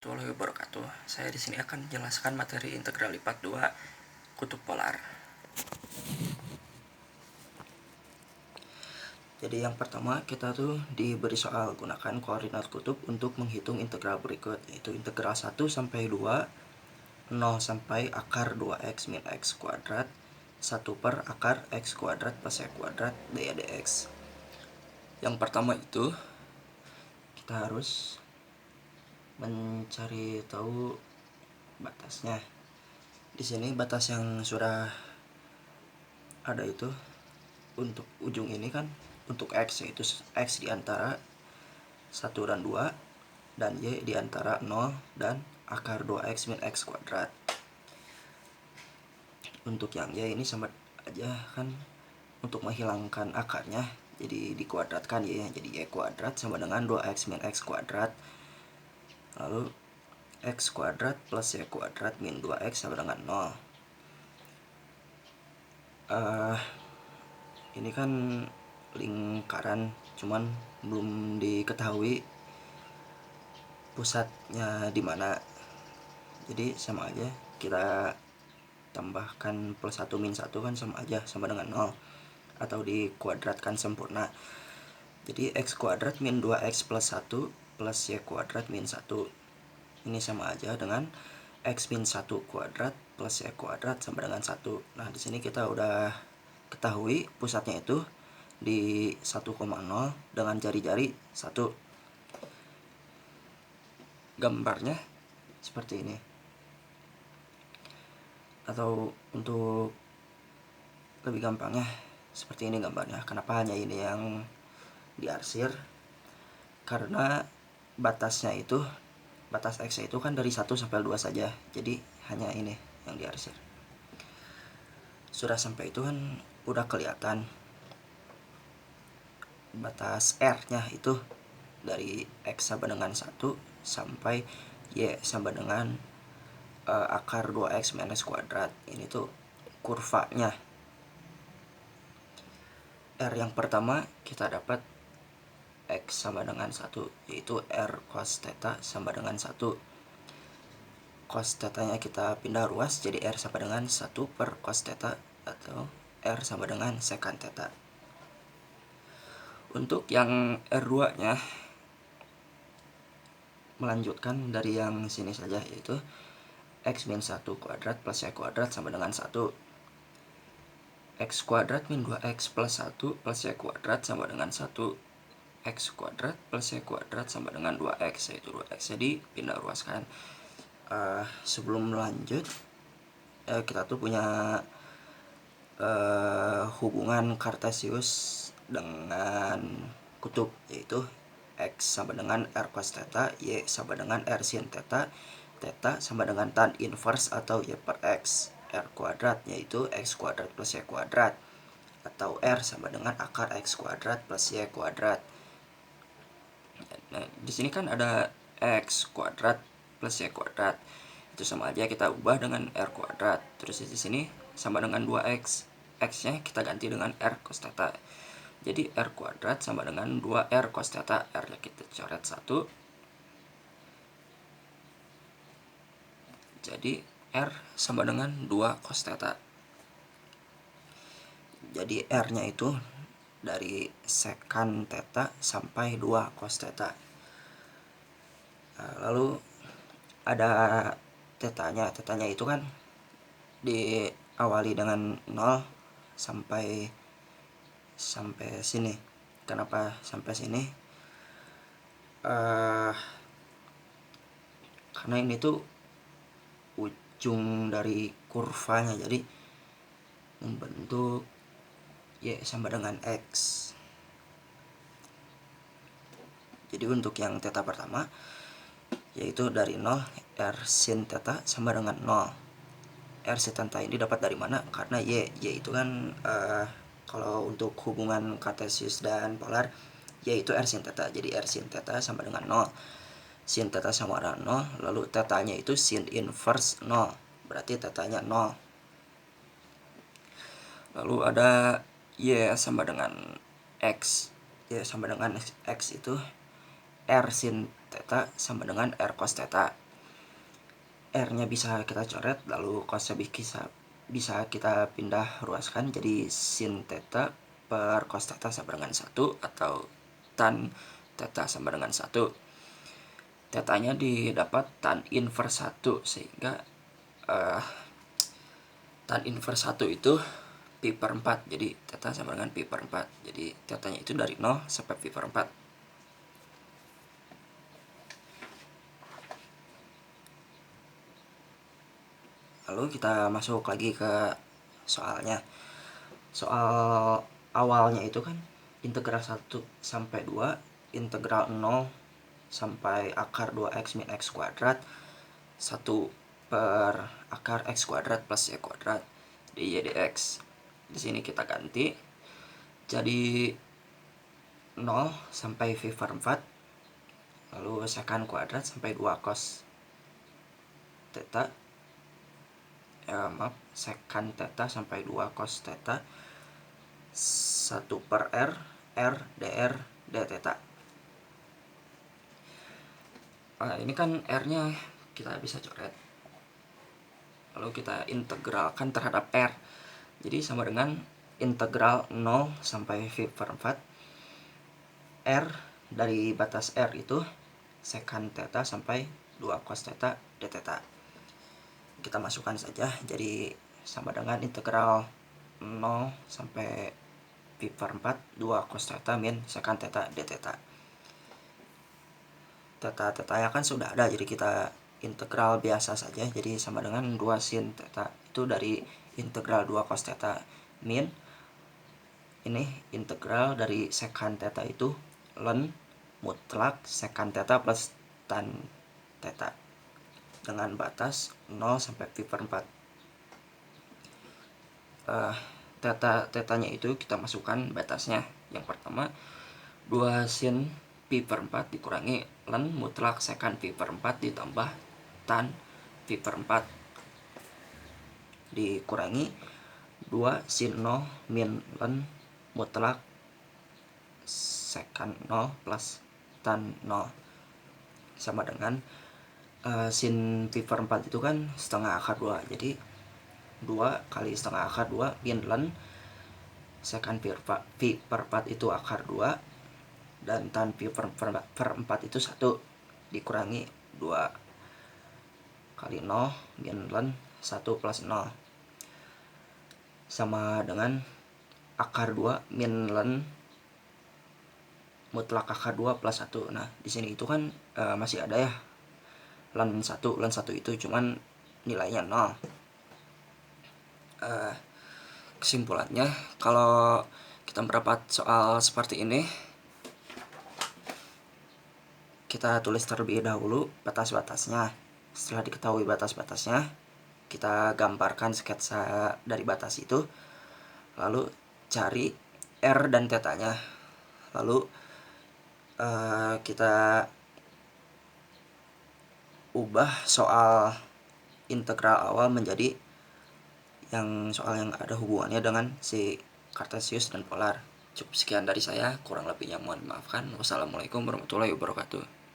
Warahmatullahi wabarakatuh. Saya di sini akan menjelaskan materi integral lipat 2 kutub polar. Jadi yang pertama kita tuh diberi soal gunakan koordinat kutub untuk menghitung integral berikut, yaitu integral 1 sampai 2, 0 sampai akar 2x min x kuadrat, 1 per akar x kuadrat plus y kuadrat dx. Yang pertama itu kita harus mencari tahu batasnya. Di sini batas yang sudah ada itu untuk ujung ini kan untuk x, yaitu x di antara 1 dan 2 dan y di antara 0 dan akar 2x min x kuadrat. Untuk yang y ini sama aja kan, untuk menghilangkan akarnya jadi dikuadratkan y, jadi y kuadrat sama dengan 2x min x kuadrat, lalu x kuadrat plus y kuadrat min 2x sama dengan 0. Ini kan lingkaran, cuman belum diketahui pusatnya di mana. Jadi sama aja, kita tambahkan plus 1 min 1 kan sama aja, sama dengan 0 atau dikuadratkan sempurna. Jadi x kuadrat min 2x plus 1 plus y kuadrat min 1. Ini sama aja dengan x min 1 kuadrat plus y kuadrat sama dengan 1. Nah, di sini kita udah ketahui pusatnya itu di 1,0 dengan jari-jari 1. Gambarnya seperti ini. Atau untuk lebih gampangnya seperti ini gambarnya. Kenapa hanya ini yang diarsir? Karena batasnya itu, batas x itu kan dari 1 sampai 2 saja. Jadi hanya ini yang diarsir. Sudah sampai itu kan udah kelihatan batas R-nya itu dari x sama dengan 1 sampai y sama dengan akar 2x minus kuadrat. Ini tuh kurvanya. R yang pertama kita dapat x sama dengan 1, yaitu R cos theta sama dengan 1. Cos theta-nya kita pindah ruas jadi R sama dengan 1 per cos theta atau R sama dengan secant theta. Untuk yang R2-nya melanjutkan dari yang sini saja, yaitu x min 1 kuadrat plus y kuadrat sama dengan 1. X kuadrat min 2x plus 1 plus y kuadrat sama dengan 1. X kuadrat plus y kuadrat sama dengan 2x, yaitu 2x. Jadi pindah ruaskan. Sebelum lanjut, kita tuh punya hubungan Cartesius dengan kutub, yaitu x sama dengan r cos theta, y sama dengan r sin theta, theta sama dengan tan inverse atau y per x, r kuadrat yaitu x kuadrat plus y kuadrat, atau r sama dengan akar x kuadrat plus y kuadrat. Nah, di sini kan ada x kuadrat plus y kuadrat, itu sama aja kita ubah dengan r kuadrat. Terus di sini sama dengan 2x, x-nya kita ganti dengan r cos theta. Jadi r kuadrat sama dengan 2r cos theta, r-nya kita coret 1. Jadi r sama dengan 2 cos theta. Jadi r-nya itu dari secant theta sampai 2 cos theta. Lalu ada tetanya. Tetanya itu kan diawali dengan 0 sampai sini. Kenapa sampai sini? Karena ini tuh ujung dari kurvanya, jadi membentuk y sama dengan x. Jadi untuk yang theta pertama, yaitu dari 0, r sin theta sama dengan 0. R sin theta ini dapat dari mana? Karena y itu kan kalau untuk hubungan Cartesius dan polar, yaitu r sin theta. Jadi r sin theta sama dengan 0. Sin theta sama dengan 0, lalu tetanya itu sin inverse 0. Berarti tetanya 0. Lalu ada y sama dengan x. Y sama dengan x itu r sin theta sama dengan r cos theta. R-nya bisa kita coret, lalu cosnya bisa kita pindah ruaskan jadi sin theta per cos theta sama dengan 1, atau tan theta sama dengan 1. Tetanya didapat tan inverse 1, sehingga tan inverse 1 itu pi per 4, jadi theta sama dengan pi per 4. Jadi tetanya itu dari 0 sampai pi per 4. Lalu kita masuk lagi ke soalnya. Soal awalnya itu kan integral 1 sampai 2, integral 0 sampai akar 2x min x kuadrat 1 per akar x kuadrat plus y kuadrat dy dx. Di sini kita ganti jadi 0 sampai v per 4, lalu secant kuadrat sampai 2 cos theta, secant theta sampai 2 cos theta 1 per r dr d theta. Ini kan r nya kita bisa coret, lalu kita integralkan terhadap r, jadi sama dengan integral 0 sampai v per 4 r dari batas r itu secant theta sampai 2 cos theta d theta. Kita masukkan saja, jadi sama dengan integral 0 sampai pi per 4 2 cos theta min secant theta d theta. Theta ya kan sudah ada, jadi kita integral biasa saja, jadi sama dengan 2 sin theta itu dari integral 2 cos theta min ini integral dari secant theta itu ln mutlak secant theta plus tan theta dengan batas 0 sampai pi per 4. Tetanya itu kita masukkan batasnya. Yang pertama 2 sin pi per 4 dikurangi ln mutlak secant pi per 4 ditambah tan pi per 4 dikurangi 2 sin 0 min ln mutlak secant 0 plus tan 0 sama dengan sin pi per 4 itu kan setengah akar 2, jadi 2 kali setengah akar 2 min ln secant pi per 4 itu akar 2 dan tan pi per 4 itu 1 dikurangi 2 kali 0 min ln 1 plus 0 sama dengan akar 2 min ln mutlak akar 2 plus 1. Nah, di sini itu kan masih ada ya ln 1 itu cuman nilainya 0. Kesimpulannya, kalau kita mendapat soal seperti ini, kita tulis terlebih dahulu batas-batasnya. Setelah diketahui batas-batasnya, kita gambarkan sketsa dari batas itu, lalu cari r dan tetanya, lalu kita ubah soal integral awal menjadi soal yang ada hubungannya dengan si kartesius dan polar. Cukup sekian dari saya, kurang lebihnya mohon dimaafkan. Wassalamualaikum warahmatullahi wabarakatuh.